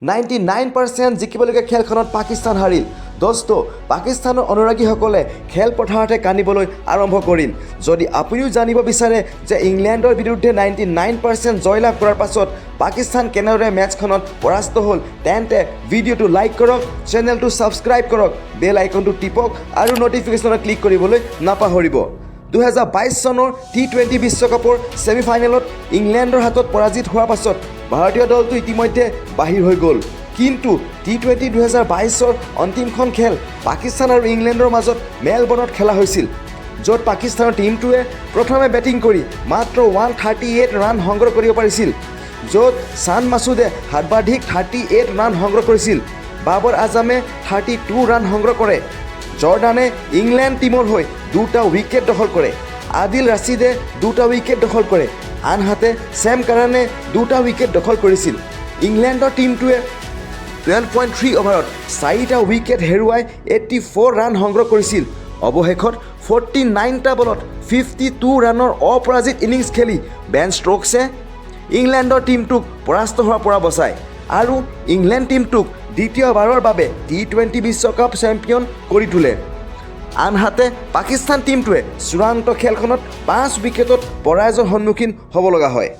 99% জিকিবলগীয়া খেলখনত পাকিস্তান হাৰিল। দোস্ত পাকিস্তানৰ অনুৰাগীসকলে খেলপথাৰতে কান্দিবলৈ আৰম্ভ কৰিল। যদি আপুনিও জানিব বিচাৰে যে ইংলেণ্ডৰ বিৰুদ্ধে 99% জয়লাভ কৰাৰ পাছত পাকিস্তান কেনেদৰে মেটছখনত পৰাস্ত হ'ল, তেন্তে ভিডিঅ'টো লাইক কৰক, চেনেলটো ছাবস্ক্ৰাইব কৰক, বেল আইকনটো টিপক আৰু নটিফিকেশ্যনত ক্লিক কৰিবলৈ নাপাহৰিব। 2022 চনৰ T20 বিশ্বকাপৰ ছেমিফাইনেলত ইংলেণ্ডৰ হাতত পৰাজিত হোৱাৰ পাছত ভাৰতীয় দলটো ইতিমধ্যে বাহিৰ হৈ গ'ল। কিন্তু T20 2022ৰ অন্তিমখন খেল পাকিস্তান আৰু ইংলেণ্ডৰ মাজত মেলবৰ্ণত খেলা হৈছিল, য'ত পাকিস্তানৰ টীমটোৱে প্ৰথমে বেটিং কৰি মাত্ৰ 138 ৰান সংগ্ৰহ কৰিব পাৰিছিল, য'ত ছান মাছুদে সৰ্বাধিক 38 ৰান সংগ্ৰহ কৰিছিল। বাবৰ আজমে 32 ৰান সংগ্ৰহ কৰে। জৰ্ডানে ইংলেণ্ড টীমৰ হৈ 2টা উইকেট দখল কৰে। আদিল ৰাছিদে 2টা উইকেট দখল কৰে। আনহাতে ছেম কাৰানে 2টা উইকেট দখল কৰিছিল। ইংলেণ্ডৰ টীমটোৱে 12.3 অভাৰত 4টা উইকেট হেৰুৱাই 84 ৰান সংগ্ৰহ কৰিছিল। অৱশেষত 49টা বলত 52 ৰানৰ অপৰাজিত ইনিংছ খেলি বেন ষ্ট্ৰকছে ইংলেণ্ডৰ টীমটোক পৰাস্ত হোৱাৰ পৰা বচায় আৰু ইংলেণ্ড টীমটোক দ্বিতীয়বাৰৰ বাবে T20 বিশ্বকাপ চেম্পিয়ন কৰি তোলে। আনহাতে পাকিস্তান টীমটোৱে চূড়ান্ত খেলখনত 5 উইকেটত পৰাজয়ৰ সন্মুখীন হ'ব লগা হয়।